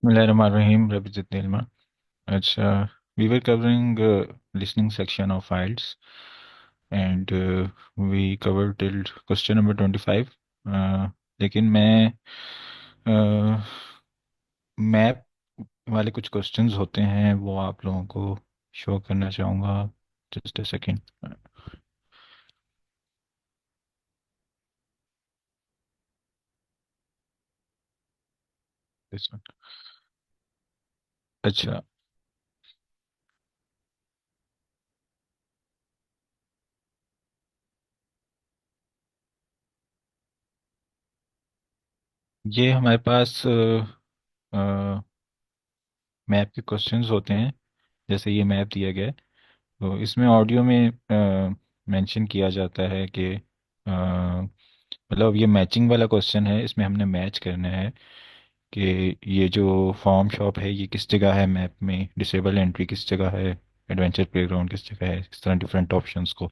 Bismillahirrahmanirrahim, Rabbi Ilma. We were covering listening section of files, and we covered till question number 25. लेकिन मैं map वाले कुछ questions होते हैं वो आप लोगों को शो करना चाहूँगा. Just a second. This one. अच्छा, ये हमारे पास मैप के क्वेश्चंस होते हैं. जैसे ये मैप दिया गया है, तो इसमें ऑडियो में मेंशन किया जाता है कि मतलब ये मैचिंग वाला क्वेश्चन है. इसमें हमने मैच करना है कि ये जो फार्म शॉप है ये किस जगह है मैप में, डिसेबल एंट्री किस जगह है, एडवेंचर प्लेग्राउंड किस जगह है, इस तरह डिफरेंट ऑप्शंस को.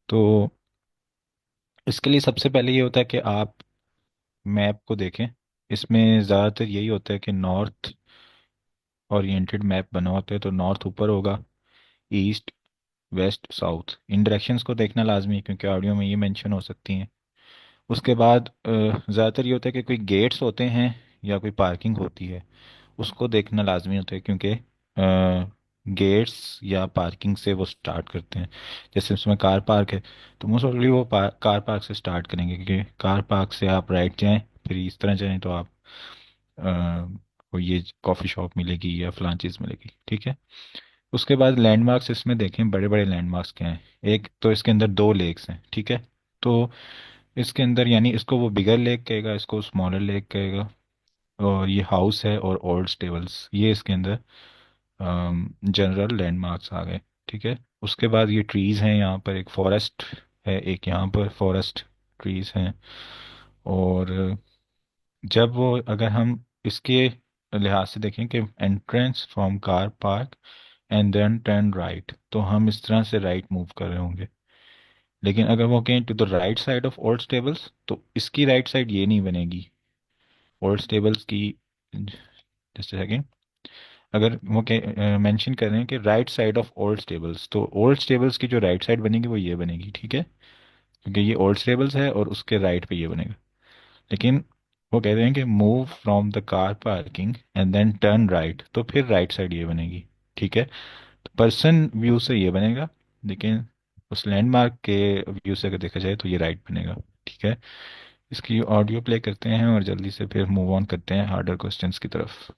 तो इसके लिए सबसे पहले ये होता है कि आप मैप को देखें. इसमें ज़्यादातर यही होता है कि नॉर्थ ओरिएंटेड मैप बना होता है, तो नॉर्थ ऊपर होगा, ईस्ट, वेस्ट, साउथ. इन डायरेक्शंस को देखना लाजमी है क्योंकि ऑडियो में ये मेंशन हो सकती हैं. उसके बाद ज़्यादातर ये होता है कि कोई गेट्स होते हैं या कोई पार्किंग होती है, उसको देखना लाजमी होता है क्योंकि गेट्स या पार्किंग से वो स्टार्ट करते हैं. जैसे उसमें कार पार्क है, तो मोस्ट प्रोबेबली वो कार पार्क से स्टार्ट करेंगे क्योंकि कार पार्क से आप राइट जाएं, फिर इस तरह जाएं तो आप को ये कॉफ़ी शॉप मिलेगी या फलां चीज़ मिलेगी. ठीक है. उसके बाद लैंडमार्क्स इसमें देखें, बड़े बड़े लैंडमार्क्स क्या हैं. एक तो इसके अंदर दो लेक्स हैं. ठीक है. तो इसके अंदर यानी इसको वो बिगर लेक कहेगा, इसको स्मॉलर लेक कहेगा. और ये हाउस है और ओल्ड स्टेबल्स, ये इसके अंदर जनरल लैंडमार्क्स आ गए. ठीक है. उसके बाद ये ट्रीज हैं, यहाँ पर एक फॉरेस्ट है, एक यहाँ पर फॉरेस्ट ट्रीज हैं. और जब वो अगर हम इसके लिहाज से देखें कि entrance from car park and then turn right, तो हम इस तरह से राइट मूव कर रहे होंगे. लेकिन अगर वो कहें to the right side of old stables, तो इसकी राइट साइड ये नहीं बनेगी. ओल्ड स्टेबल्स की, जैसे सेकेंड, अगर वो मेंशन कर रहे हैं कि right side of old stables, तो ओल्ड स्टेबल्स की जो राइट साइड बनेगी वो ये बनेगी. ठीक है. क्योंकि ये ओल्ड स्टेबल्स है और उसके राइट पे ये बनेगा. लेकिन वो कह रहे हैं कि move from the car parking and then turn right, तो फिर राइट साइड ये बनेगी. ठीक है. तो पर्सन व्यू से ये बनेगा, लेकिन उस लैंडमार्क के व्यू से अगर देखा जाए तो ये राइट बनेगा. ठीक है. इसकी ऑडियो प्ले करते हैं और जल्दी से फिर मूव ऑन करते हैं हार्डर क्वेश्चंस की तरफ.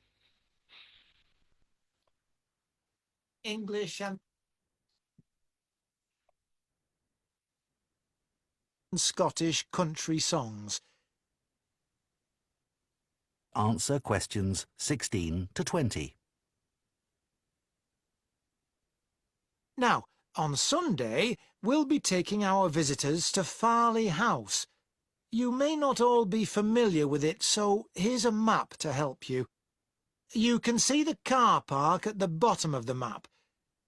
English and Scottish country songs. Answer questions 16 to 20. Now, on Sunday, we'll be taking our visitors to Farley House. You may not all be familiar with it, so here's a map to help you. You can see the car park at the bottom of the map.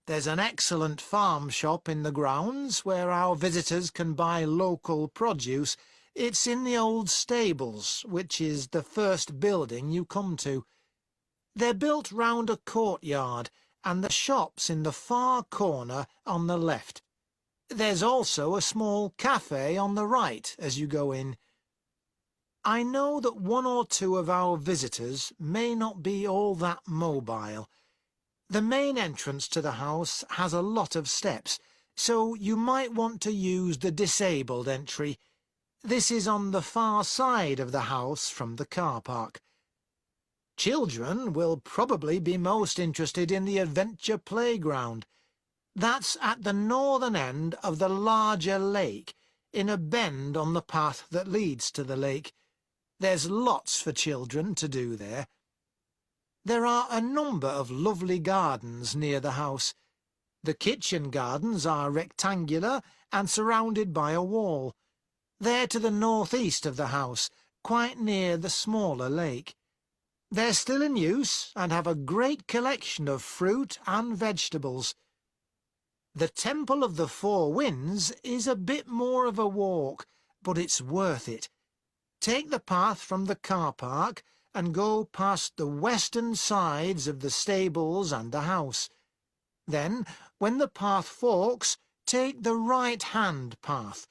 There's an excellent farm shop in the grounds where our visitors can buy local produce. It's in the old stables, which is the first building you come to. They're built round a courtyard, and the shop's in the far corner on the left. There's also a small cafe on the right as you go in. I know that one or two of our visitors may not be all that mobile. The main entrance to the house has a lot of steps, so you might want to use the disabled entry. This is on the far side of the house from the car park. Children will probably be most interested in the adventure playground. That's at the northern end of the larger lake, in a bend on the path that leads to the lake. There's lots for children to do there. There are a number of lovely gardens near the house. The kitchen gardens are rectangular and surrounded by a wall. They're to the northeast of the house, quite near the smaller lake. They're still in use and have a great collection of fruit and vegetables. The Temple of the Four Winds is a bit more of a walk, but it's worth it. Take the path from the car park and go past the western sides of the stables and the house. Then, when the path forks, take the right-hand path.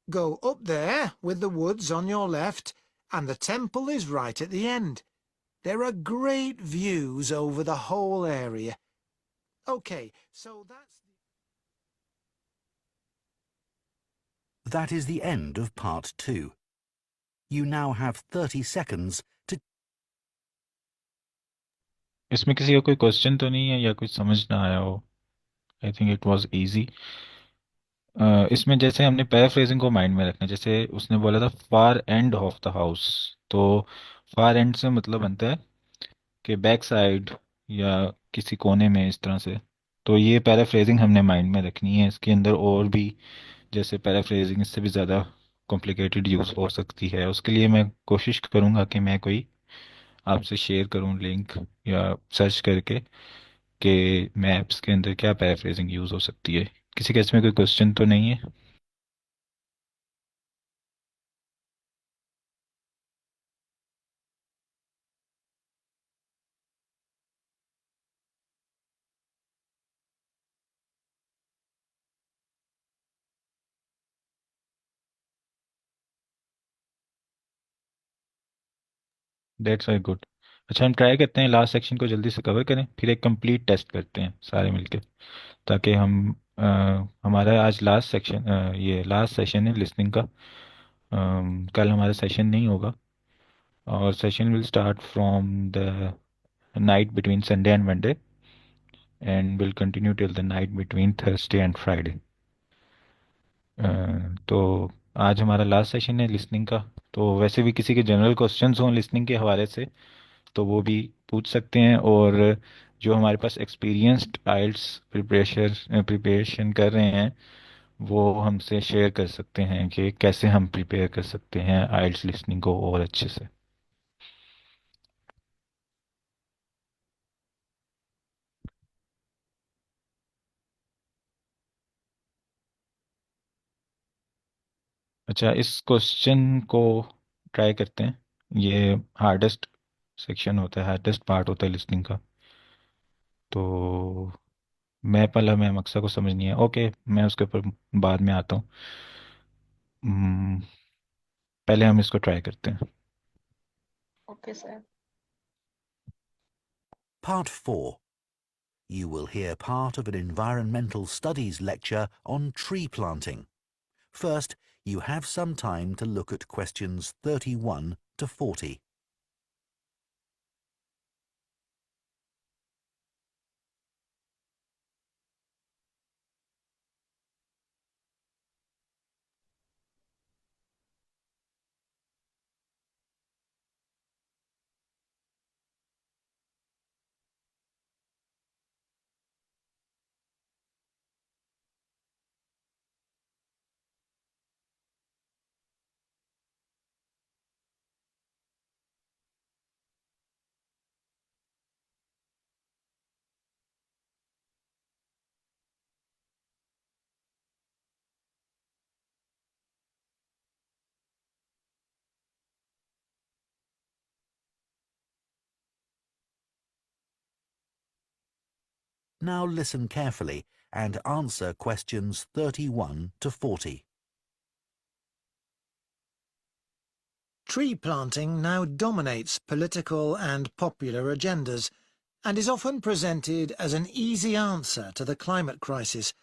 Go up there with the woods on your left, and the temple is right at the end. There are great views over the whole area. Okay, so That is the end of part 2. You now have 30 seconds to... इसमें किसी का कोई question तो नहीं है या कुछ समझ ना आया हो? I think it was easy. इसमें जैसे हमने पैराफ्रेजिंग को माइंड में रखना है, जैसे उसने बोला था far end of the house, तो फार एंड से मतलब बनता है कि बैक साइड या किसी कोने में, इस तरह से। तो ये पैराफ्रेजिंग हमने माइंड में रखनी है। इसके अंदर और भी जैसे पैराफ्रेजिंग इससे भी ज़्यादा कॉम्प्लिकेटेड यूज़ हो सकती है। उसके लिए मैं कोशिश करूँगा कि मैं कोई आपसे शेयर करूँ लिंक या सर्च करके कि मैप्स के अंदर क्या पैराफ्रेजिंग यूज़ हो सकती है। किसी केस में कोई क्वेश्चन तो नहीं है? That's very good. अच्छा, हम ट्राई करते हैं लास्ट सेक्शन को जल्दी से कवर करें, फिर एक कंप्लीट टेस्ट करते हैं सारे मिलके, ताकि हम हमारा आज लास्ट सेक्शन, ये लास्ट सेशन है लिसनिंग का। कल हमारा सेशन नहीं होगा, और session will start from the night between Sunday and Monday and will continue till the night between Thursday and Friday. तो आज हमारा लास्ट सेशन है लिसनिंग का। तो वैसे भी किसी के जनरल क्वेश्चंस हों लिसनिंग के हवाले से तो वो भी पूछ सकते हैं, और जो हमारे पास एक्सपीरियंस्ड आइल्स प्रिपरेशन कर रहे हैं वो हमसे शेयर कर सकते हैं कि कैसे हम प्रिपेयर कर सकते हैं आइल्स लिसनिंग को और अच्छे से। अच्छा, इस क्वेश्चन को ट्राई करते हैं। ये हार्डेस्ट सेक्शन होता है, हार्डेस्ट पार्ट होता है लिसनिंग का। तो मैं पहला मैं मकसद को समझनी है। ओके, मैं उसके ऊपर बाद में आता हूँ। हम्म, पहले हम इसको ट्राई करते हैं। Okay, sir. Part 4. You will hear part of an environmental studies lecture on tree planting. First, you have some time to look at questions 31 to 40. Now listen carefully and answer questions 31 to 40. tree planting now dominates political and popular agendas and is often presented as an easy answer to the climate crisis,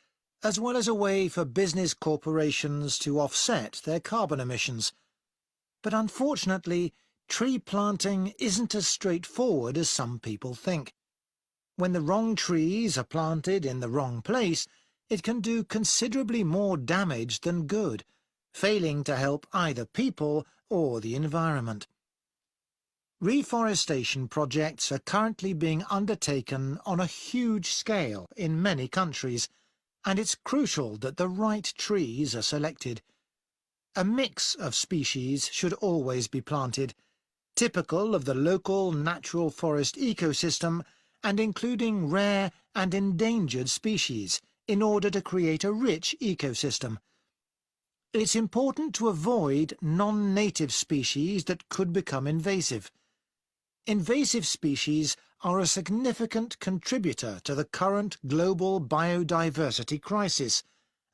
as well as a way for business corporations to offset their carbon emissions. But unfortunately, tree planting isn't as straightforward as some people think. When the wrong trees are planted in the wrong place, it can do considerably more damage than good, failing to help either people or the environment. Reforestation projects are currently being undertaken on a huge scale in many countries, and it's crucial that the right trees are selected. A mix of species should always be planted, typical of the local natural forest ecosystem and including rare and endangered species in order to create a rich ecosystem. It's important to avoid non-native species that could become invasive. invasive species are a significant contributor to the current global biodiversity crisis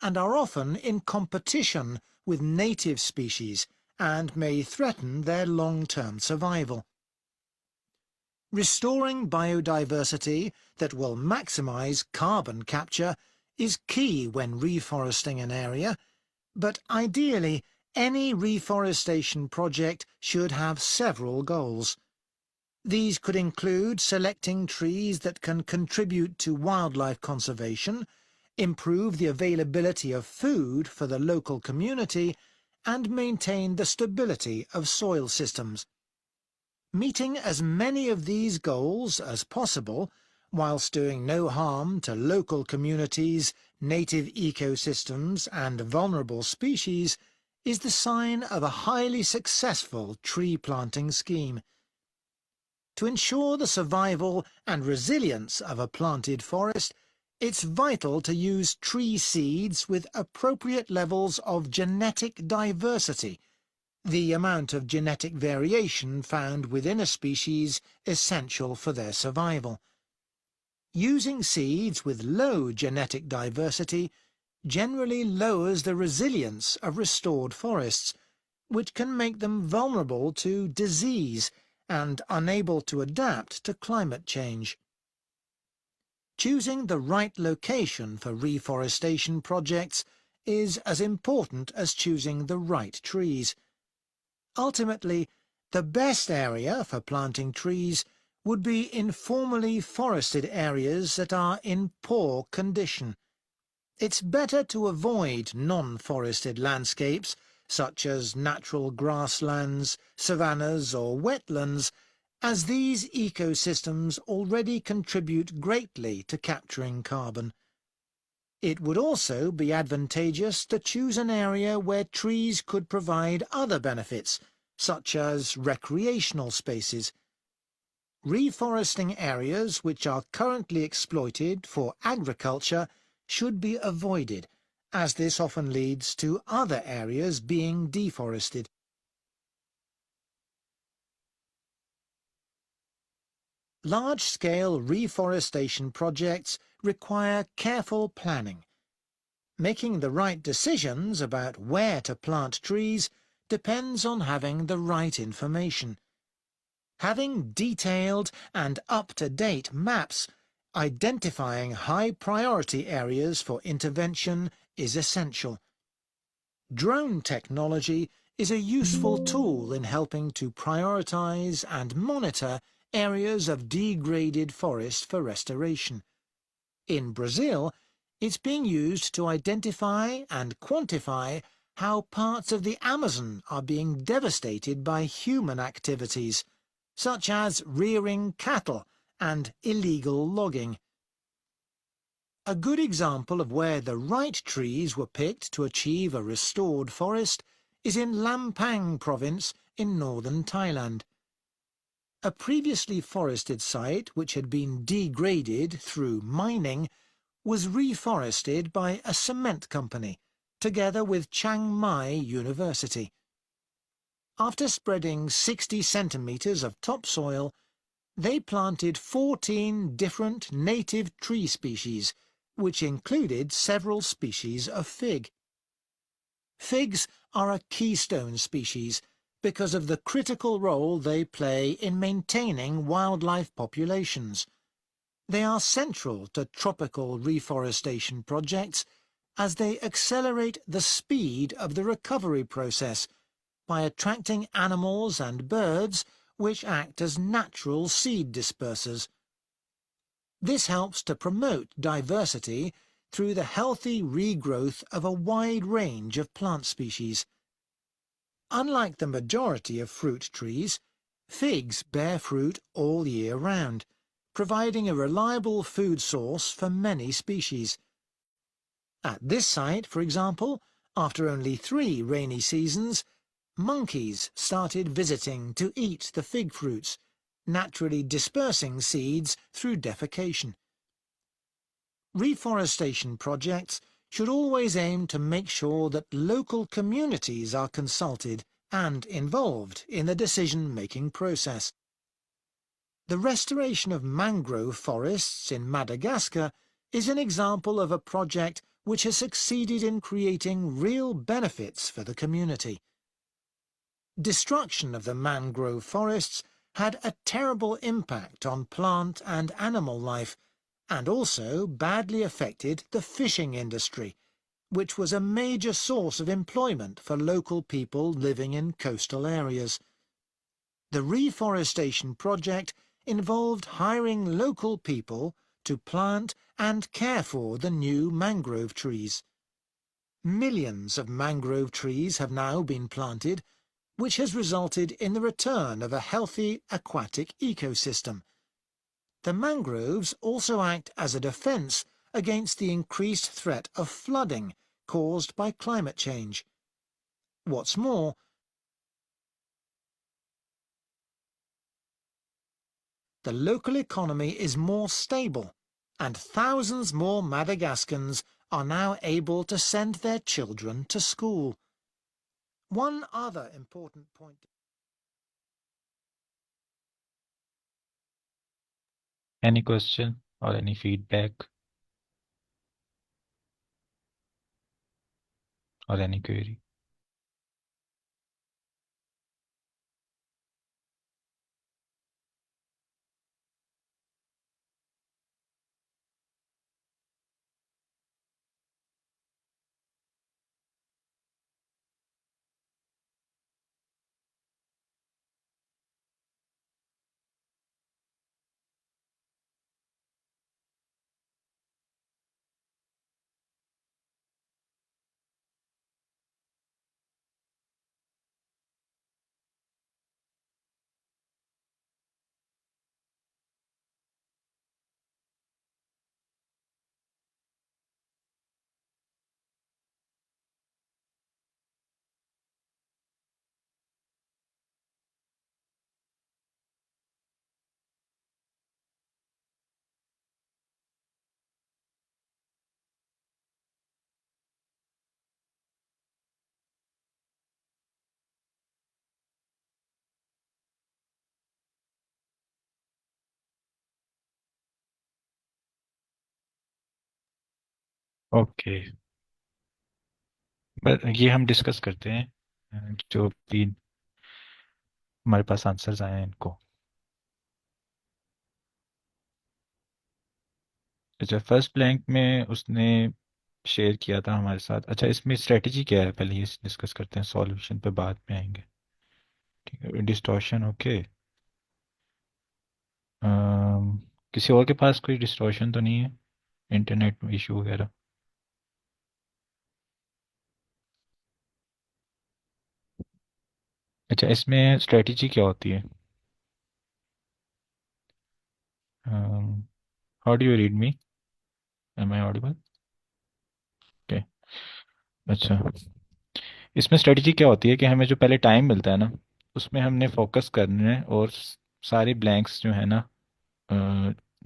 and are often in competition with native species and may threaten their long-term survival. Restoring biodiversity that will maximise carbon capture is key when reforesting an area, but ideally any reforestation project should have several goals. These could include selecting trees that can contribute to wildlife conservation, improve the availability of food for the local community, and maintain the stability of soil systems. Meeting as many of these goals as possible, whilst doing no harm to local communities, native ecosystems, and vulnerable species, is the sign of a highly successful tree planting scheme. To ensure the survival and resilience of a planted forest, it's vital to use tree seeds with appropriate levels of genetic diversity, the amount of genetic variation found within a species essential for their survival. Using seeds with low genetic diversity generally lowers the resilience of restored forests, which can make them vulnerable to disease and unable to adapt to climate change. Choosing the right location for reforestation projects is as important as choosing the right trees. Ultimately, the best area for planting trees would be informally forested areas that are in poor condition. It's better to avoid non-forested landscapes such as natural grasslands, savannas or wetlands, as these ecosystems already contribute greatly to capturing carbon. It would also be advantageous to choose an area where trees could provide other benefits, such as recreational spaces. Reforesting areas which are currently exploited for agriculture should be avoided, as this often leads to other areas being deforested. Large-scale reforestation projects require careful planning. Making the right decisions about where to plant trees depends on having the right information. Having detailed and up-to-date maps identifying high-priority areas for intervention is essential. Drone technology is a useful tool in helping to prioritise and monitor areas of degraded forest for restoration. In Brazil, it's being used to identify and quantify how parts of the Amazon are being devastated by human activities, such as rearing cattle and illegal logging. A good example of where the right trees were picked to achieve a restored forest is in Lampang province in northern Thailand. A previously forested site which had been degraded through mining was reforested by a cement company, together with Chiang Mai University. After spreading 60 centimetres of topsoil, they planted 14 different native tree species, which included several species of fig. Figs are a keystone species because of the critical role they play in maintaining wildlife populations. They are central to tropical reforestation projects as they accelerate the speed of the recovery process by attracting animals and birds which act as natural seed dispersers. This helps to promote diversity through the healthy regrowth of a wide range of plant species. Unlike the majority of fruit trees, figs bear fruit all year round, providing a reliable food source for many species. At this site, for example, after only 3 rainy seasons, monkeys started visiting to eat the fig fruits, naturally dispersing seeds through defecation. Reforestation projects should always aim to make sure that local communities are consulted and involved in the decision-making process. The restoration of mangrove forests in Madagascar is an example of a project which has succeeded in creating real benefits for the community. Destruction of the mangrove forests had a terrible impact on plant and animal life, and also badly affected the fishing industry, which was a major source of employment for local people living in coastal areas. The reforestation project involved hiring local people to plant and care for the new mangrove trees. Millions of mangrove trees have now been planted, which has resulted in the return of a healthy aquatic ecosystem. The mangroves also act as a defence against the increased threat of flooding caused by climate change. What's more, the local economy is more stable, and thousands more Madagascans are now able to send their children to school. One other important point. Any question or any feedback or any query? Okay, but ये हम discuss करते हैं जो भी हमारे पास answers आए हैं इनको। अच्छा, फर्स्ट ब्लैंक में उसने शेयर किया था हमारे साथ। अच्छा, इसमें स्ट्रेटजी क्या है, पहले ये डिस्कस करते हैं, सॉल्यूशन पे बाद में आएंगे। ठीक है, डिस्टॉर्शन ओके। किसी और के पास कोई डिस्टॉर्शन तो नहीं है, इंटरनेट इशू वगैरह? अच्छा, इसमें स्ट्रेटजी क्या होती है? How do you read me? Am I audible? Okay. अच्छा, इसमें स्ट्रेटजी क्या होती है कि हमें जो पहले टाइम मिलता है ना, उसमें हमने फोकस करना है और सारे ब्लैंक्स जो है ना,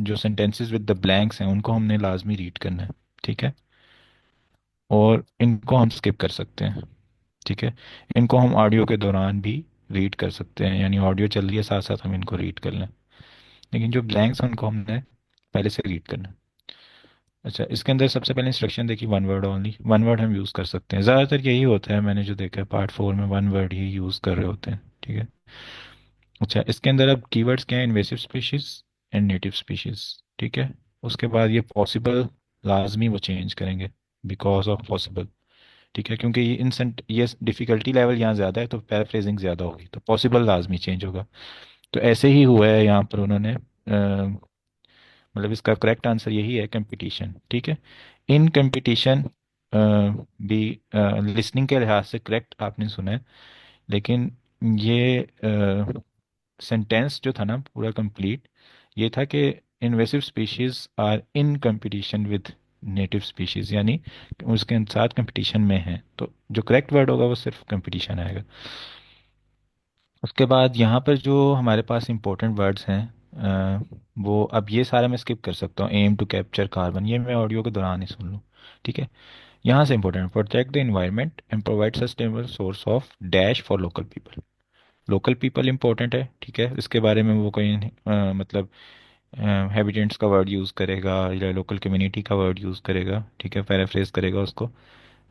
जो सेंटेंसेस विद द ब्लैंक्स हैं उनको हमने लाजमी रीड करना है। ठीक है, और इनको हम स्किप कर सकते हैं। ठीक है, इनको हम ऑडियो के दौरान भी रीड कर सकते हैं, यानी ऑडियो चल रही है साथ साथ हम इनको रीड कर लें, लेकिन जो ब्लैंक्स हैं उनको हमने पहले से रीड करना है। अच्छा, इसके अंदर सबसे पहले इंस्ट्रक्शन देखी, one word only, one word हम यूज़ कर सकते हैं। ज़्यादातर यही होता है, मैंने जो देखा है पार्ट 4 में वन वर्ड ही यूज़ कर रहे होते हैं। ठीक है। अच्छा, इसके अंदर अब कीवर्ड्स क्या है, invasive species and native species. ठीक है, उसके बाद ये पॉसिबल, लाजमी वो चेंज करेंगे, बिकॉज ऑफ पॉसिबल। ठीक है, क्योंकि ये डिफिकल्टी लेवल यहाँ ज़्यादा है तो पैराफ्रेजिंग ज़्यादा होगी, तो पॉसिबल लाजमी चेंज होगा। तो ऐसे ही हुआ है यहाँ पर, उन्होंने मतलब इसका करेक्ट आंसर यही है, कंपटीशन। ठीक है, इन कंपटीशन भी लिसनिंग के लिहाज से करेक्ट आपने सुना है, लेकिन ये सेंटेंस जो था ना पूरा कंप्लीट, ये था कि invasive species are in competition with native species, यानी उसके साथ कंपटीशन में है। तो जो करेक्ट वर्ड होगा वो सिर्फ कंपटीशन आएगा। उसके बाद यहाँ पर जो हमारे पास इंपॉर्टेंट वर्ड्स हैं, वो अब ये सारा मैं स्किप कर सकता हूँ। एम टू कैप्चर कार्बन, ये मैं ऑडियो के दौरान ही सुन लूँ। ठीक है, यहाँ से important, protect the environment and provide sustainable source of dash for local people. Local people important है, ठीक है, इसके बारे में वो कोई मतलब हैबिटेंट्स का वर्ड यूज़ करेगा या लोकल कम्युनिटी का वर्ड यूज़ करेगा, ठीक है, पैराफ्रेज करेगा उसको,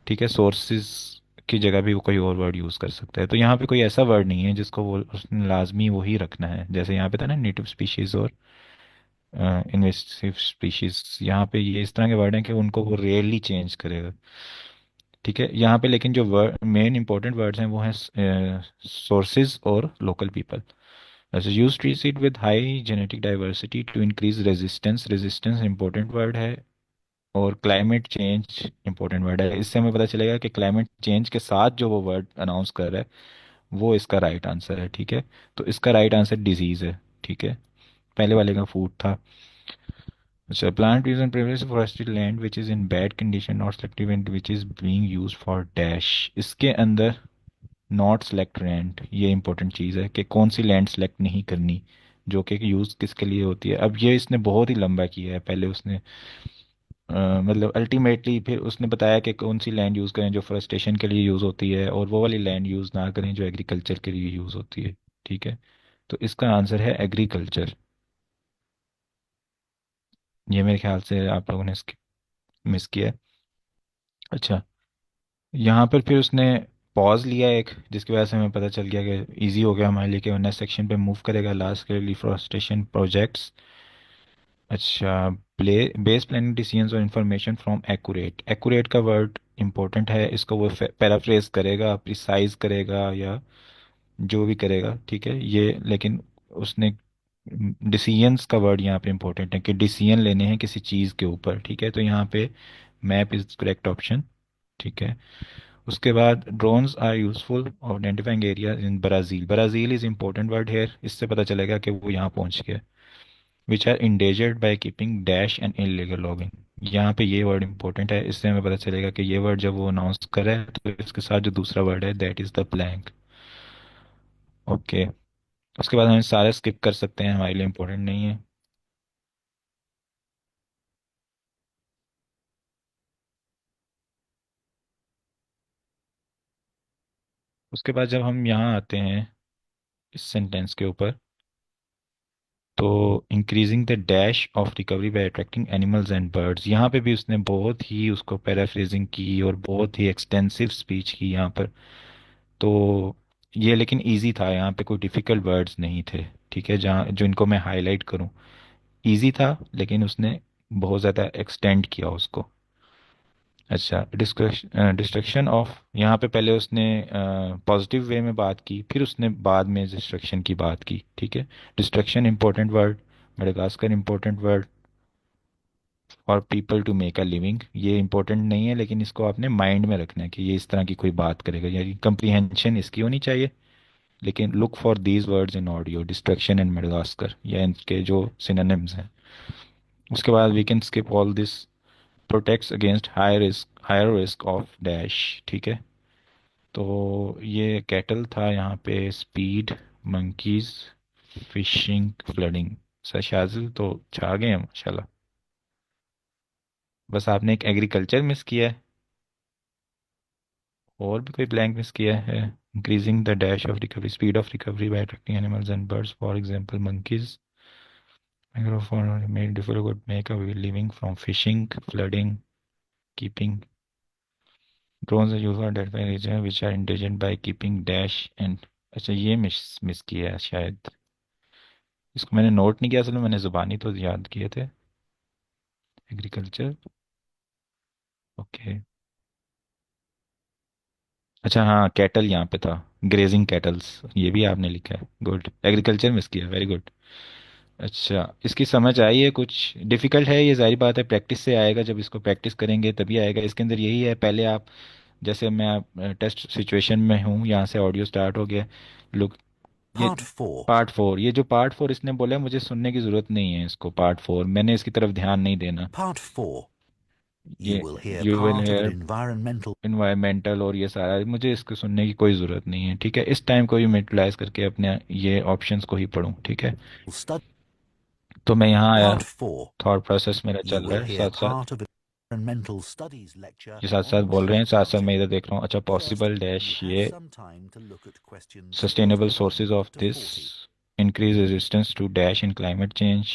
ठीक है। सोर्सेज की जगह भी वो कोई और वर्ड यूज़ कर सकता है। तो यहाँ पे कोई ऐसा वर्ड नहीं है जिसको वो उसने लाजमी वो ही रखना है, जैसे यहाँ पे था ना नेटिव स्पीशीज़ और इन्वेसिव स्पीशीज़, यहाँ पे ये इस तरह के वर्ड हैं कि उनको वो रेयरली चेंज करेगा, ठीक है। यहाँ पे लेकिन जो वर्ड मेन इंपॉर्टेंट वर्ड्स हैं वो हैं सोर्सेज और लोकल पीपल। अच्छा, use tree seed with high genetic diversity to increase resistance, resistance important word है। और क्लाइमेट चेंज इंपॉर्टेंट वर्ड है, इससे हमें पता चलेगा कि क्लाइमेट चेंज के साथ जो वो वर्ड अनाउंस कर रहा है वो इसका राइट आंसर है, ठीक है। तो इसका राइट आंसर डिजीज है, ठीक है, पहले वाले का फूड था। अच्छा, plant use and preference forestry land which is in bad condition और selective and which is being used for dash, इसके अंदर नॉट सेलेक्ट लैंड, ये इंपॉर्टेंट चीज़ है कि कौन सी लैंड सेलेक्ट नहीं करनी, जो कि यूज़ किसके लिए होती है। अब ये इसने बहुत ही लंबा किया है, पहले उसने मतलब अल्टीमेटली फिर उसने बताया कि कौन सी लैंड यूज़ करें जो फोरेस्टेशन के लिए यूज़ होती है, और वो वाली लैंड यूज़ ना करें जो एग्रीकल्चर के लिए यूज़ होती है, ठीक है। तो इसका आंसर है एग्रीकल्चर। ये मेरे ख्याल से आप लोगों ने मिस किया है। अच्छा, यहाँ पर फिर उसने पॉज लिया एक, जिसकी वजह से हमें पता चल गया कि इजी हो गया हमारे लिए कि वो नेक्स्ट सेक्शन पे मूव करेगा, लार्ज स्केल डिफोरेस्टेशन प्रोजेक्ट्स। अच्छा, प्ले बेस प्लानिंग डिसीजंस और इंफॉर्मेशन फ्रॉम एक्यूरेट, एक्यूरेट का वर्ड इंपॉर्टेंट है, इसको वो पैराफ्रेज करेगा, प्रिसाइज करेगा या जो भी करेगा, ठीक है ये। लेकिन उसने डिसीजंस का वर्ड यहाँ पे इंपॉर्टेंट है कि डिसीजन लेने हैं किसी चीज़ के ऊपर, ठीक है। तो यहाँ पे मैप इज करेक्ट ऑप्शन, ठीक है। उसके बाद drones are useful of identifying area in Brazil, Brazil is important word here, इससे पता चलेगा कि वो यहाँ पहुँच गया। Which are endangered by keeping dash and illegal logging, यहाँ पे ये वर्ड इंपॉर्टेंट है, इससे हमें पता चलेगा कि ये वर्ड जब वो अनाउंस करे तो इसके साथ जो दूसरा वर्ड है that is the blank. Okay, उसके बाद हम सारे स्किप कर सकते हैं, हमारे लिए इंपॉर्टेंट नहीं है। उसके बाद जब हम यहाँ आते हैं इस सेंटेंस के ऊपर, तो increasing the dash of recovery by attracting animals and birds, यहाँ पे भी उसने बहुत ही उसको पैराफ्रेजिंग की और बहुत ही एक्सटेंसिव स्पीच की यहाँ पर। तो ये लेकिन इजी था, यहाँ पे कोई डिफिकल्ट वर्ड्स नहीं थे, ठीक है, जहाँ जो इनको मैं हाईलाइट करूँ, इजी था लेकिन उसने बहुत ज़्यादा एक्सटेंड किया उसको। अच्छा, डिस्ट्रक्शन ऑफ, यहाँ पे पहले उसने पॉजिटिव वे में बात की, फिर उसने बाद में डिस्ट्रक्शन की बात की, ठीक है। Destruction important word, Madagascar important word, for people to make a living, ये इंपॉर्टेंट नहीं है लेकिन इसको आपने माइंड में रखना है कि ये इस तरह की कोई बात करेगा, यानी कंप्रीहेंशन इसकी होनी चाहिए। लेकिन look for these words in audio, destruction and Madagascar, या इनके जो सिनोनिम्स हैं। उसके बाद we can skip all this, protects against higher risk of dash, ठीक है। तो ये कैटल था यहाँ पे, speed, monkeys, fishing, flooding. Sir Shazil तो छा गए हैं माशाल्लाह। बस आपने एक एग्रीकल्चर मिस किया है, और भी कोई ब्लैंक मिस किया है। Increasing the dash of recovery, speed of recovery by attracting animals and birds, for example monkeys, microphone made difficult to make a living from fishing, flooding, keeping. Drones are used for identifying regions which are endangered by keeping dash and, अच्छा ये miss miss किया है शायद, इसको मैंने note नहीं किया, असल में मैंने जुबानी तो याद किए थे। Agriculture, okay. अच्छा हाँ, कैटल यहाँ पे था, ग्रेजिंग कैटल्स, ये भी आपने लिखा है, गुड, एग्रीकल्चर मिस किया, वेरी गुड। अच्छा, इसकी समझ आई है, कुछ डिफिकल्ट है ये, जाहिर बात है प्रैक्टिस से आएगा, जब इसको प्रैक्टिस करेंगे तभी आएगा। इसके अंदर यही है, पहले आप, जैसे मैं टेस्ट सिचुएशन में हूँ, यहाँ से ऑडियो स्टार्ट हो गया, लुक, ये Part 4. पार्ट फोर, ये जो पार्ट फोर इसने बोला है मुझे सुनने की ज़रूरत नहीं है इसको, पार्ट फोर मैंने इसकी तरफ ध्यान नहीं देना। Part 4. You ये will hear you will part of an hear environmental environmental और ये सारा, मुझे इसको सुनने की कोई ज़रूरत नहीं है, ठीक है। इस टाइम को भी मैं यूटिलाइज करके अपने ये ऑप्शंस को ही पढूं, ठीक है। study. तो मैं यहाँ आया, Part 4. थॉट प्रोसेस मेरा You चल रहा will है hear साथ साथ। part of it. environmental studies lecture ये साथ साथ on बोल रहे tree हैं, साथ साथ मैं planting. इधर देख रहा हूँ। अच्छा, First, possible you dash have ये some time to look at questions sustainable 31 sources of to this 40. increase resistance to dash in climate change,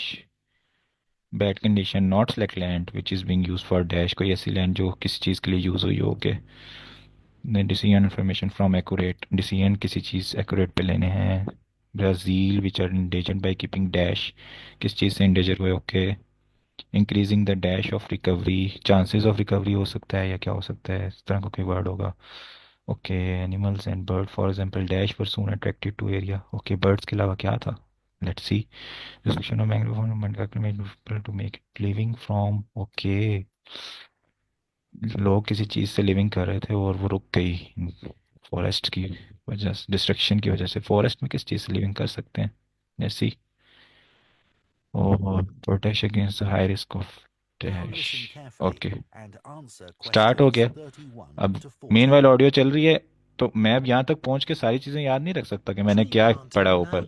bad condition, not select land which is being used for dash, कोई ऐसी land जो किसी चीज़ के लिए use हुई हो के, decision information from accurate, decision किसी चीज़ एक्यूरेट पे लेने हैं, Brazil which are endangered by keeping dash, किस चीज़ से इंडेजर हुए, okay, increasing the dash of recovery, chances of recovery हो सकता है या क्या हो सकता है, इस तरह का कोई वर्ड होगा, okay, animals and bird for example dash पर soon attracted to area, okay, birds के अलावा क्या था, let's see, destruction of mangrove to make it living from, okay, लोग किसी चीज़ से लिविंग कर रहे थे और वो रुक गई फॉरेस्ट की वजह से, डिस्ट्रक्शन की वजह से, फॉरेस्ट में किस चीज़ से लिविंग कर सकते हैं, लेट्स सी, और protect against high risk of Now dash, listen carefully okay, and answer start हो questions गया। 31 अब to मेन 40. वाला ऑडियो चल रही है, तो मैं अब यहाँ तक पहुँच के सारी चीज़ें याद नहीं रख सकता कि मैंने Tree क्या पढ़ा planting now ऊपर,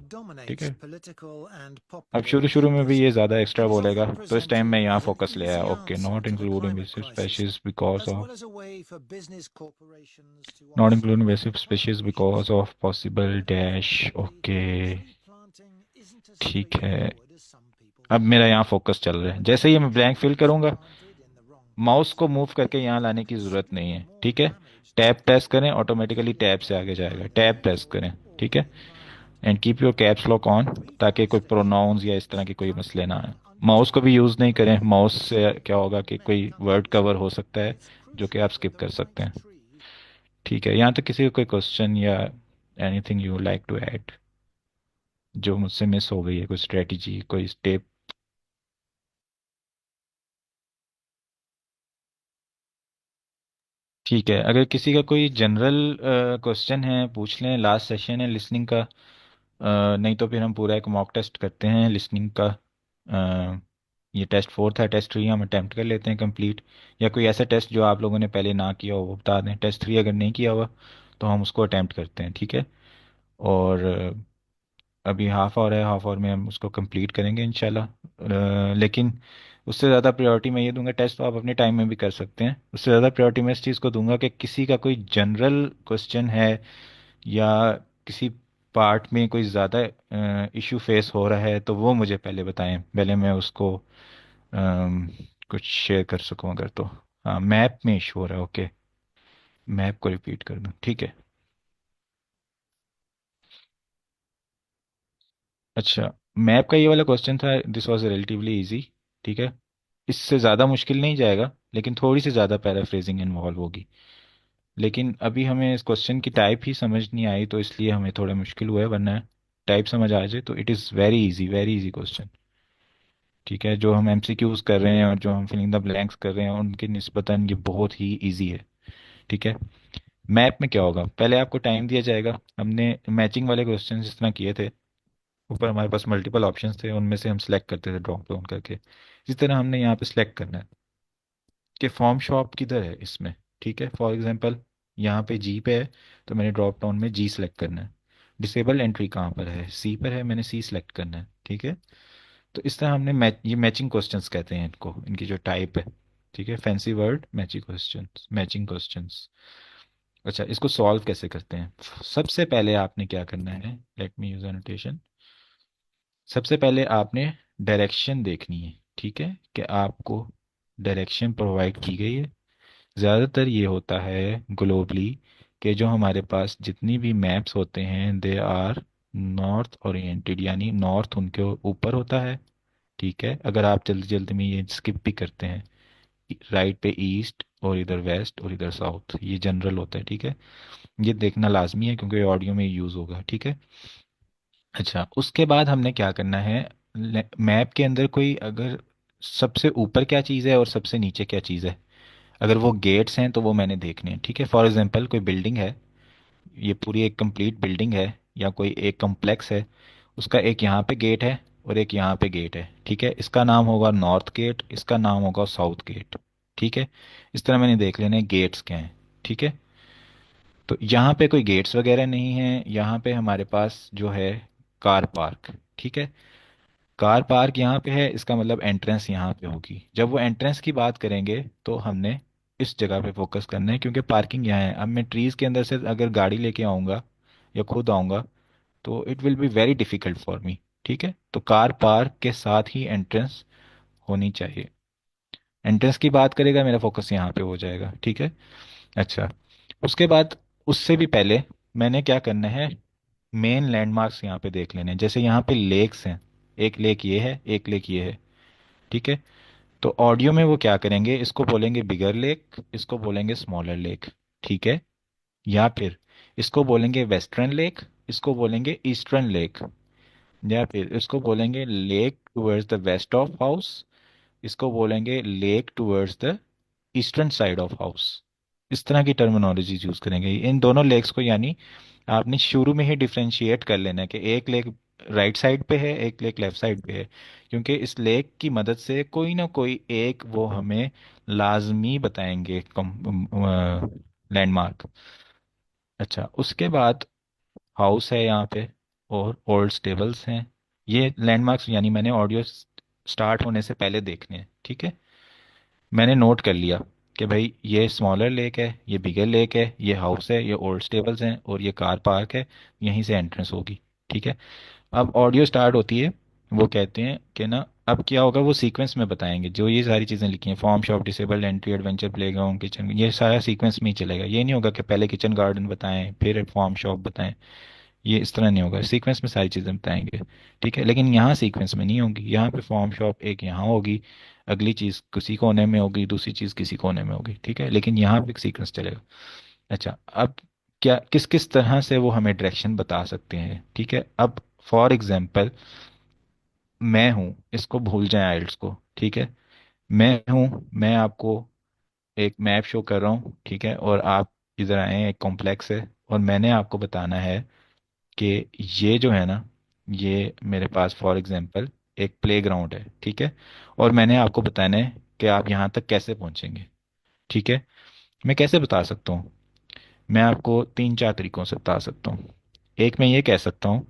ठीक dominates है। political and अब popular शुरू शुरू में भी agendas. ये ज़्यादा एक्स्ट्रा It is बोलेगा, often तो इस टाइम presented मैं यहाँ as an फोकस ले आया, easy okay, answer not to the include climate invasive crisis, species because as of, well as a way for business corporations to not offset include their invasive carbon species emissions. Because of possible dash, Unfortunately, okay, tree planting isn't as ठीक है। straightforward as some people अब think. मेरा यहाँ focus चल रहा है, When जैसे ही one मैं ब्लैंक tree फिल is करूंगा, planted in the wrong mouse को place, मूव करके यहाँ it लाने can की ज़रूरत नहीं considerably है, more ठीक है। damage to tab the press tree करें, than ऑटोमेटिकली any टैब से other आगे जाएगा, kind of tab press people करें, or ठीक the है। environment. And keep your caps lock on, ताकि कोई Reforestation प्रोनाउंस या इस तरह is के कोई मसले currently ना आए। being माउस को भी undertaken यूज़ नहीं करें, around the माउस world से क्या होगा in कि many कोई वर्ड countries, कवर हो सकता and है it's जो कि crucial आप that स्किप the कर सकते right हैं, tree. ठीक है। यहाँ तक किसी का कोई क्वेश्चन या anything you like to add जो मुझसे मिस हो गई है, कोई स्ट्रेटजी, कोई स्टेप, ठीक है। अगर किसी का कोई जनरल क्वेश्चन है पूछ लें, लास्ट सेशन है लिसनिंग का, नहीं तो फिर हम पूरा एक मॉक टेस्ट करते हैं लिसनिंग का। ये टेस्ट 4 था, टेस्ट 3 हम अटेम्प्ट कर लेते हैं कंप्लीट, या कोई ऐसा टेस्ट जो आप लोगों ने पहले ना किया हो वो बता दें, टेस्ट 3 अगर नहीं किया हुआ तो हम उसको अटेम्प्ट करते हैं, ठीक है। और अभी हाफ आवर है, हाफ आवर में हम उसको कंप्लीट करेंगे इंशाल्लाह। लेकिन उससे ज़्यादा प्रायोरिटी मैं ये दूंगा, टेस्ट तो आप अपने टाइम में भी कर सकते हैं, उससे ज़्यादा प्रायोरिटी मैं इस चीज़ को दूंगा कि किसी का कोई जनरल क्वेश्चन है या किसी पार्ट में कोई ज़्यादा इशू फेस हो रहा है तो वो मुझे पहले बताएं, पहले मैं उसको कुछ शेयर कर सकूं अगर तो। हाँ, मैप में इशू हो रहा है, ओके, मैप को रिपीट कर दूं, ठीक है। अच्छा, मैप का ये वाला क्वेश्चन था, दिस वाज रिलेटिवली इजी, ठीक है। इससे ज़्यादा मुश्किल नहीं जाएगा, लेकिन थोड़ी सी ज़्यादा पैराफ्रेजिंग इन्वॉल्व होगी। लेकिन अभी हमें इस क्वेश्चन की टाइप ही समझ नहीं आई, तो इसलिए हमें थोड़ा मुश्किल हुआ है, वरना टाइप समझ आ जाए तो it is very easy question, ठीक है। जो हम एमसीक्यूज कर रहे हैं और जो हम फिलिंग द ब्लैंक्स कर रहे हैं उनके निस्बतन ये बहुत ही इजी है, ठीक है। मैप में क्या होगा, पहले आपको टाइम दिया जाएगा, हमने मैचिंग वाले क्वेश्चन जिस तरह किए थे, ऊपर हमारे पास मल्टीपल ऑप्शंस थे, उनमें से हम सेलेक्ट करते थे ड्रॉप डाउन करके, इसी तरह हमने यहाँ पे सिलेक्ट करना है कि फॉर्म शॉप किधर है इसमें, ठीक है। फॉर एग्जांपल यहाँ पे जी पे है, तो मैंने ड्रॉप डाउन में जी सेलेक्ट करना है। डिसेबल एंट्री कहाँ पर है, सी पर है, मैंने सी सेलेक्ट करना है, ठीक है। तो इस तरह हमने ये मैचिंग क्वेश्चंस कहते हैं इनको, इनकी जो टाइप है, ठीक है, fancy word matching questions, matching questions. अच्छा, इसको सॉल्व कैसे करते हैं, सबसे पहले आपने क्या करना है, लेट मी यूज एनोटेशन। सबसे पहले आपने डायरेक्शन देखनी है, ठीक है, कि आपको डायरेक्शन प्रोवाइड की गई है। ज़्यादातर ये होता है ग्लोबली कि जो हमारे पास जितनी भी मैप्स होते हैं दे आर नॉर्थ ओरिएंटेड, यानी नॉर्थ उनके ऊपर होता है, ठीक है। अगर आप जल्दी जल्दी में ये स्किप भी करते हैं, राइट पे ईस्ट और इधर वेस्ट और इधर साउथ, ये जनरल होता है, ठीक है। ये देखना लाजमी है क्योंकि ऑडियो में यूज़ होगा, ठीक है। अच्छा, उसके बाद हमने क्या करना है, मैप के अंदर कोई अगर सबसे ऊपर क्या चीज़ है और सबसे नीचे क्या चीज़ है, अगर वो गेट्स हैं तो वो मैंने देखने हैं, ठीक है। फॉर एग्जांपल कोई बिल्डिंग है, ये पूरी एक कंप्लीट बिल्डिंग है या कोई एक कॉम्प्लेक्स है, उसका एक यहाँ पे गेट है और एक यहाँ पे गेट है, ठीक है। इसका नाम होगा नॉर्थ गेट, इसका नाम होगा साउथ गेट, ठीक है। इस तरह मैंने देख लेने गेट्स क्या हैं, ठीक है। तो यहाँ पे कोई गेट्स वगैरह नहीं है, यहाँ पे हमारे पास जो है कार पार्क, ठीक है। कार पार्क यहाँ पे है, इसका मतलब एंट्रेंस यहाँ पे होगी। जब वो एंट्रेंस की बात करेंगे तो हमने इस जगह पे फोकस करना है, क्योंकि पार्किंग यहाँ है। अब मैं ट्रीज के अंदर से अगर गाड़ी लेके आऊँगा या खुद आऊँगा तो it will be very difficult for me. ठीक है, तो कार पार्क के साथ ही एंट्रेंस होनी चाहिए। एंट्रेंस की बात करेगा, मेरा फोकस यहाँ पे हो जाएगा। ठीक है। अच्छा, उसके बाद उससे भी पहले मैंने क्या करना है, मेन लैंडमार्क्स यहाँ पे देख लेने हैं। जैसे यहाँ पे लेक्स हैं, एक लेक ये है, एक लेक ये है। ठीक है, तो ऑडियो में वो क्या करेंगे, इसको बोलेंगे बिगर लेक, इसको बोलेंगे स्मॉलर लेक। ठीक है, या फिर इसको बोलेंगे वेस्टर्न लेक, इसको बोलेंगे ईस्टर्न लेक, या फिर इसको बोलेंगे lake towards the west of house, इसको बोलेंगे lake towards the eastern side of house. इस तरह की टर्मिनोलॉजी यूज करेंगे इन दोनों लेक्स को। यानी आपने शुरू में ही डिफरेंशिएट कर लेना है कि एक लेक राइट साइड पे है, एक लेक लेफ्ट साइड पे है, क्योंकि इस लेक की मदद से कोई ना कोई एक वो हमें लाजमी बताएंगे लैंडमार्क। अच्छा, उसके बाद हाउस है यहाँ पे और ओल्ड स्टेबल्स हैं। ये लैंडमार्क्स यानी मैंने ऑडियो स्टार्ट होने से पहले देखने हैं। ठीक है, मैंने नोट कर लिया कि भाई ये स्मॉलर लेक है, ये बिगर लेक है, ये हाउस है, ये ओल्ड स्टेबल्स हैं और ये कार पार्क है, यहीं से एंट्रेंस होगी। ठीक है, अब ऑडियो स्टार्ट होती है। वो कहते हैं कि ना अब क्या होगा, वो सीक्वेंस में बताएंगे जो ये सारी चीज़ें लिखी हैं, farm shop, disabled entry, adventure playground, kitchen, ये सारा सीक्वेंस में ही चलेगा। ये नहीं होगा कि पहले किचन गार्डन बताएं फिर फार्म शॉप बताएं, ये इस तरह नहीं होगा। सीक्वेंस में सारी चीज़ें बताएंगे। ठीक है, लेकिन यहाँ सीक्वेंस में नहीं होगी। यहाँ पे फार्म शॉप एक यहाँ होगी, अगली चीज़ किसी कोने में होगी, दूसरी चीज़ किसी कोने में होगी। ठीक है, लेकिन यहाँ पे एक सीक्वेंस चलेगा। अच्छा, अब क्या किस किस तरह से वो हमें डायरेक्शन बता सकते हैं। ठीक है, अब फॉर एग्जाम्पल मैं हूँ, इसको भूल जाएं आइल्स को। ठीक है, मैं हूँ, मैं आपको एक मैप शो कर रहा हूँ। ठीक है, और आप इधर आए हैं, एक कॉम्प्लेक्स है और मैंने आपको बताना है कि ये जो है ना, ये मेरे पास फॉर एग्जांपल एक प्लेग्राउंड है। ठीक है, और मैंने आपको बताना है कि आप यहाँ तक कैसे पहुँचेंगे। ठीक है, मैं कैसे बता सकता हूँ, मैं आपको तीन चार तरीकों से बता सकता हूँ। एक मैं ये कह सकता हूँ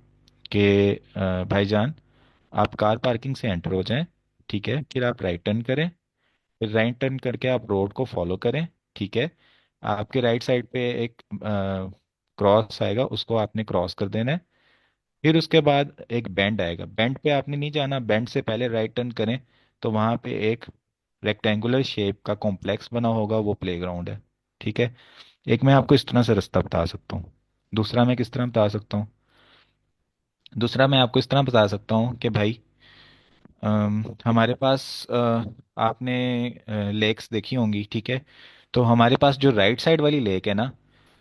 कि भाईजान आप कार पार्किंग से एंटर हो जाएं। ठीक है, फिर आप राइट टर्न करें, फिर राइट टर्न करके आप रोड को फॉलो करें। ठीक है, आपके राइट साइड पे एक क्रॉस आएगा, उसको आपने क्रॉस कर देना है। फिर उसके बाद एक बेंड आएगा, बेंड पे आपने नहीं जाना, बेंड से पहले राइट टर्न करें तो वहां पे एक रेक्टेंगुलर शेप का कॉम्प्लेक्स बना होगा, वो प्लेग्राउंड है। ठीक है, एक मैं आपको इस तरह से रास्ता बता सकता हूँ। दूसरा मैं किस तरह बता सकता हूँ, दूसरा मैं आपको इस तरह बता सकता हूँ कि भाई हमारे पास आपने लेक्स देखी होंगी। ठीक है, तो हमारे पास जो राइट साइड वाली लेक है ना,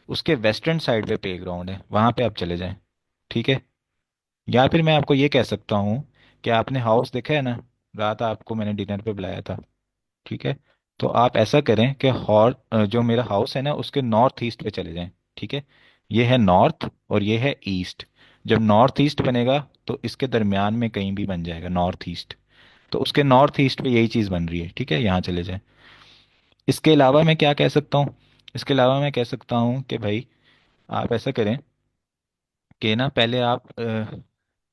उसके वेस्टर्न साइड पे प्ले ग्राउंड है, वहां पे आप चले जाएं। ठीक है, या फिर मैं आपको ये कह सकता हूँ कि आपने हाउस देखा है ना, रात आपको मैंने डिनर पे बुलाया था। ठीक है, तो आप ऐसा करें कि जो मेरा हाउस है ना, उसके नॉर्थ ईस्ट पे चले जाएं। ठीक है, ये है नॉर्थ और ये है ईस्ट। जब नॉर्थ ईस्ट बनेगा तो इसके दरमियान में कहीं भी बन जाएगा नॉर्थ ईस्ट, तो उसके नॉर्थ ईस्ट पे यही चीज़ बन रही है। ठीक है, यहाँ चले जाएं। इसके अलावा मैं क्या कह सकता हूँ, इसके अलावा मैं कह सकता हूँ कि भाई आप ऐसा करें कि ना पहले आप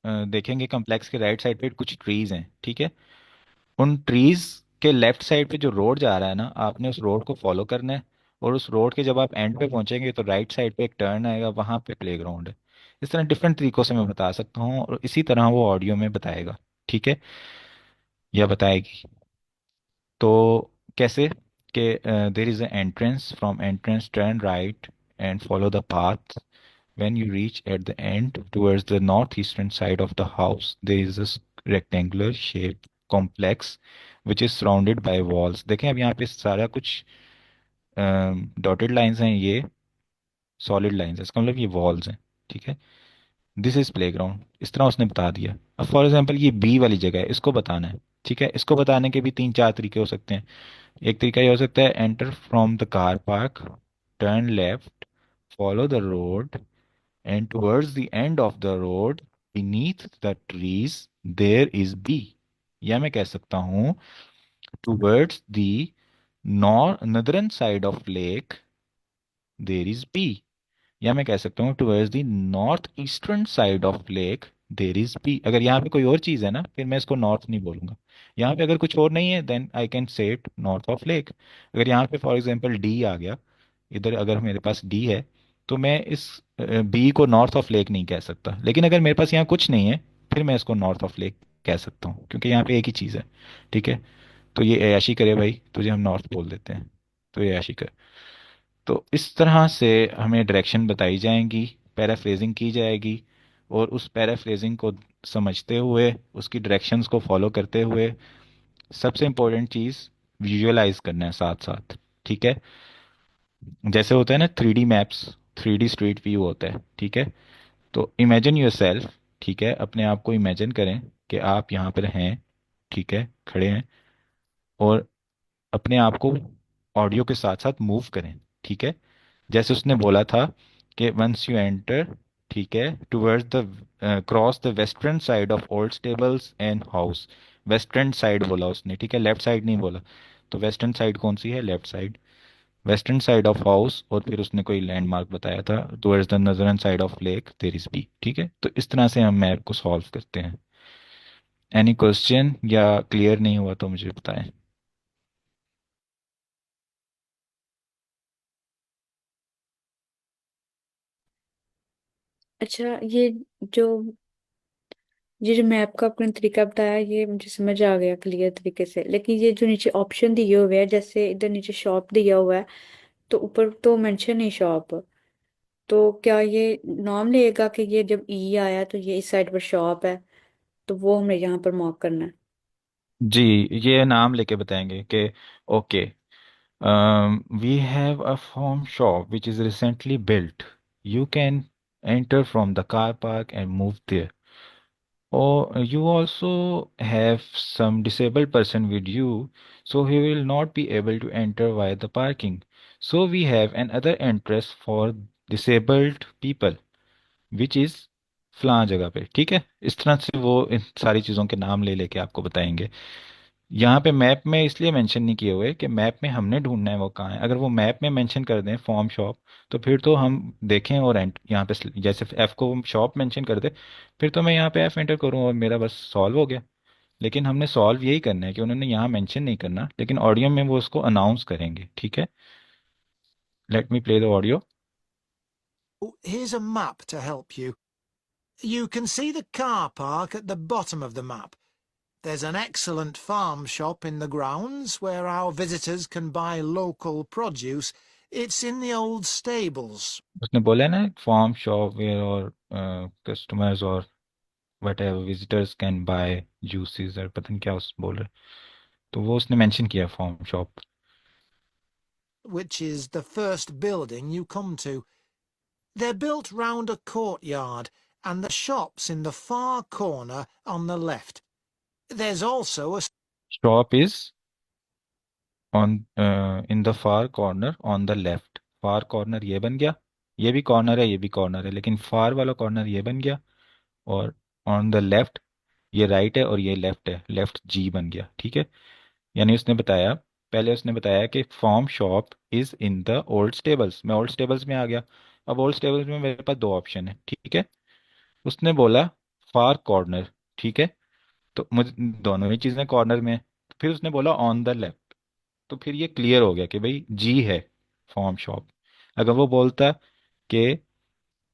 देखेंगे कम्प्लेक्स के राइट साइड पे कुछ ट्रीज हैं। ठीक है, उन ट्रीज के लेफ्ट साइड पे जो रोड जा रहा है ना, आपने उस रोड को फॉलो करना है। और उस रोड के जब आप एंड पे पहुंचेंगे तो राइट साइड पे एक टर्न आएगा, वहां पे प्ले ग्राउंड है। इस तरह डिफरेंट तरीकों से मैं बता सकता हूँ और इसी तरह वो ऑडियो में बताएगा। ठीक है, या बताएगी। तो कैसे कि there is a entrance, from entrance turn right and follow the path, when you reach at the end towards the northeastern side of the house there is a rectangular shaped complex which is surrounded by walls। देखें अब यहाँ पे सारा कुछ dotted lines हैं, ये solid lines है, इसका मतलब ये वॉल्स हैं। ठीक है, दिस इज प्लेग्राउंड, इस तरह उसने बता दिया। अब फॉर एग्जांपल ये बी वाली जगह है, इसको बताना है। ठीक है, इसको बताने के भी तीन चार तरीके हो सकते हैं। एक तरीका ये हो सकता है, enter from the car park, turn left, follow the road, and towards the end of the road beneath the trees there is B। या मैं कह सकता हूँ towards the northern side of lake there is B। या मैं कह सकता हूँ towards the north eastern side of lake there is B. अगर यहाँ पे कोई और चीज़ है ना, फिर मैं इसको नॉर्थ नहीं बोलूंगा। यहाँ पे अगर कुछ और नहीं है, then I can say it north of lake. अगर यहाँ पे फॉर एग्जांपल डी आ गया, इधर अगर मेरे पास डी है, तो मैं इस बी को नॉर्थ ऑफ लेक नहीं कह सकता। लेकिन अगर मेरे पास यहाँ कुछ नहीं है, फिर मैं इसको नॉर्थ ऑफ लेक कह सकता हूँ, क्योंकि यहाँ पे एक ही चीज़ है। ठीक है, तो ये अयाशी करे भाई, तुझे हम नॉर्थ बोल देते हैं, तो ये अयाशी कर। तो इस तरह से हमें डायरेक्शन बताई जाएंगी, पैराफ्रेजिंग की जाएगी, और उस पैराफ्रेजिंग को समझते हुए, उसकी डायरेक्शंस को फॉलो करते हुए, सबसे इम्पोर्टेंट चीज़ विजुअलाइज करना है साथ साथ। ठीक है, जैसे होता है ना 3D maps, 3D street view होता है। ठीक है, तो इमेजिन योर सेल्फ, ठीक है, अपने आप को इमेजिन करें कि आप यहाँ पर हैं, ठीक है, खड़े हैं, और अपने आप को ऑडियो के साथ साथ मूव करें। ठीक है, जैसे उसने बोला था कि वंस यू एंटर, ठीक है, towards the cross the western side of old stables and house. Western side बोला उसने, ठीक है, लेफ्ट साइड नहीं बोला। तो वेस्टर्न साइड कौन सी है? Left side. Western side of house, और फिर उसने कोई लैंडमार्क बताया था, towards the northern side of lake there is B. ठीक है, तो इस तरह से हम मैप को सॉल्व करते हैं। एनी क्वेश्चन या क्लियर नहीं हुआ तो मुझे बताएं। अच्छा, जो ये जो मैप का आपने तरीका बताया, ये मुझे समझ आ गया क्लियर तरीके से। लेकिन ये जो नीचे ऑप्शन दिए हुए हैं, जैसे इधर नीचे शॉप दिया हुआ है, तो ऊपर तो मेंशन नहीं शॉप। तो क्या ये नॉर्म लेगा कि ये जब ई आया तो ये इस साइड पर शॉप है, तो वो हमें यहाँ पर मार्क करना है? जी, ये नाम लेके बताएंगे कि okay, we have a farm shop which is recently built. You can enter from the car park and move there. Or you also have some disabled person with you, so he will not be able to enter via the parking. So we have another entrance for disabled people, which is फलां जगह पे। ठीक है, इस तरह से वो इन सारी चीज़ों के नाम ले लेके आपको बताएंगे। यहाँ पे मैप में इसलिए मेंशन नहीं किए हुए कि मैप में हमने ढूंढना है वो कहाँ है। अगर वो मैप में मेंशन कर दें फॉर्म शॉप, तो फिर तो हम देखें और यहाँ पे जैसे एफ को शॉप मेंशन कर दे, फिर तो मैं यहाँ पे एफ एंटर करूँ और मेरा बस सॉल्व हो गया। लेकिन हमने सॉल्व यही करना है कि उन्होंने यहाँ मेंशन नहीं करना, लेकिन ऑडियो में वो उसको अनाउंस करेंगे। ठीक है, let me play the audio. Here's a map to help you. You can see the car park at the bottom of the map. There's an excellent farm shop in the grounds where our visitors can buy local produce. It's in the old stables. उसने बोला है ना form shop where और customers और what ever visitors can buy juices, और पता नहीं क्या उस बोल रहे, तो वो उसने मेंशन किया form shop. Which is the first building you come to. They're built round a courtyard, and the shop's in the far corner on the left. There's also a shop is on in the far corner on the left. Far corner ये बन गया, ये भी corner है, ये भी corner है, लेकिन फार वाला कॉर्नर ये बन गया, और ऑन द लेफ्ट ये राइट है और ये लेफ्ट है, लेफ्ट जी बन गया। ठीक है, यानी उसने बताया, पहले उसने बताया कि form shop is in the old stables. मैं ओल्ड स्टेबल्स में आ गया। अब ओल्ड स्टेबल्स में मेरे पास दो ऑप्शन है। ठीक है, उसने बोला फार कॉर्नर। ठीक है, तो मुझे दोनों ही चीज़ें कॉर्नर में हैं। फिर उसने बोला ऑन द लेफ्ट, तो फिर ये क्लियर हो गया कि भाई जी है फॉर्म शॉप। अगर वो बोलता कि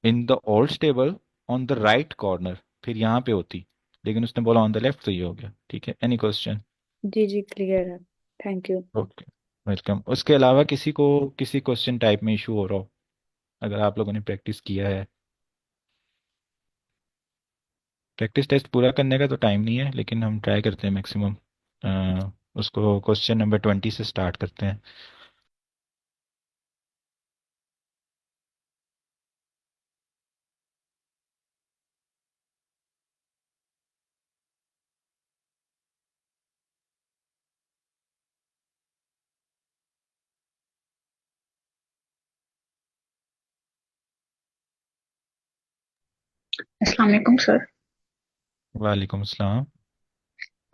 in the old stable on the right corner, फिर यहाँ पे होती, लेकिन उसने बोला ऑन द लेफ्ट, तो ये हो गया। ठीक है, एनी क्वेश्चन? जी जी, क्लियर है। Thank you. Okay, welcome. उसके अलावा किसी को किसी क्वेश्चन टाइप में इशू हो रहा हो, अगर आप लोगों ने प्रैक्टिस किया है। प्रैक्टिस टेस्ट पूरा करने का तो टाइम नहीं है, लेकिन हम ट्राई करते हैं मैक्सिमम। उसको क्वेश्चन नंबर 20 से स्टार्ट करते हैं। अस्सलाम वालेकुम सर। वालेकुम अस्सलाम।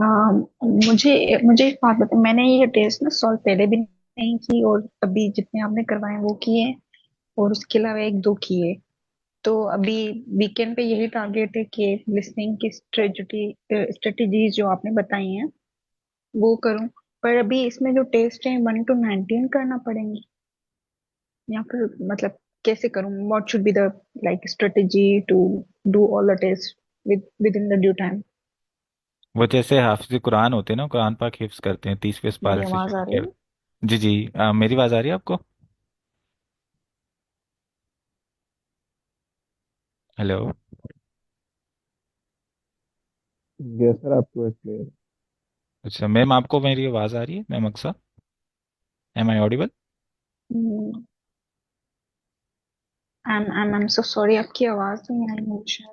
मुझे मुझे एक बात बताएं, मैंने ये टेस्ट ना सॉल्व पहले भी नहीं की और अभी जितने आपने करवाए वो किए और उसके अलावा एक दो किए। तो अभी वीकेंड पे यही टारगेट है कि लिसनिंग की स्ट्रेटजीज जो आपने बताई हैं वो करूं। पर अभी इसमें जो टेस्ट है 1 to 19 करना पड़ेंगे, या फिर मतलब कैसे करूं? What should be the like strategy to do all the test within the due time? वो जैसे हाफिज कुरान होते हैं ना, कुरान पाक हिफ्स करते हैं 30वें मेरी पारे से आवाज शुरू आ रही किया। है? जी जी, मेरी आवाज़ आ रही है आपको? हेलो। यस सर, आपको क्लियर। अच्छा मैम, आपको मेरी आवाज़ आ रही है ma'am Aqsa? Am I audible? I am so sorry, आपकी आवाज नहीं आई मुझे।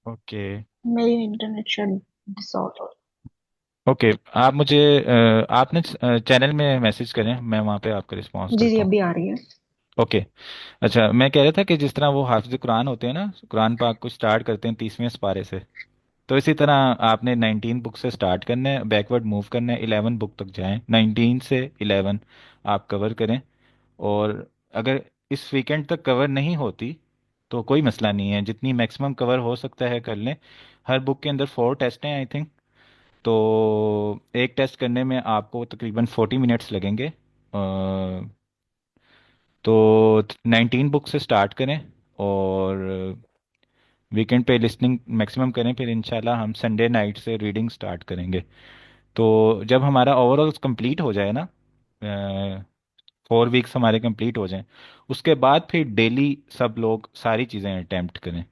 ओके। मेरी इंटरनेट शायद डिसऑर्डर। ओके, आप मुझे आपने चैनल में मैसेज करें, मैं वहाँ पे आपका रिस्पॉन्स जी जी, करता हूँ। अभी आ रही है। ओके। अच्छा, मैं कह रहा था कि जिस तरह वो हाफिज कुरान होते हैं ना, कुरान पाक को स्टार्ट करते हैं 30वें पारे से, तो इसी तरह आपने 19 बुक से स्टार्ट करना है, बैकवर्ड मूव करना है, 11 बुक तक जाएं, 19 से 11 आप कवर करें। और अगर इस वीकेंड तक कवर नहीं होती तो कोई मसला नहीं है, जितनी मैक्सिमम कवर हो सकता है कर लें। हर बुक के अंदर 4 टेस्ट हैं आई थिंक। तो एक टेस्ट करने में आपको तकरीबन 40 मिनट्स लगेंगे। तो 19 बुक से स्टार्ट करें और वीकेंड पे लिसनिंग मैक्सिमम करें, फिर इंशाल्लाह हम संडे नाइट से रीडिंग स्टार्ट करेंगे। तो जब हमारा ओवरऑल कंप्लीट हो जाए ना, 4 वीक्स हमारे कंप्लीट हो जाएं, उसके बाद फिर डेली सब लोग सारी चीज़ें अटेम्प्ट करें।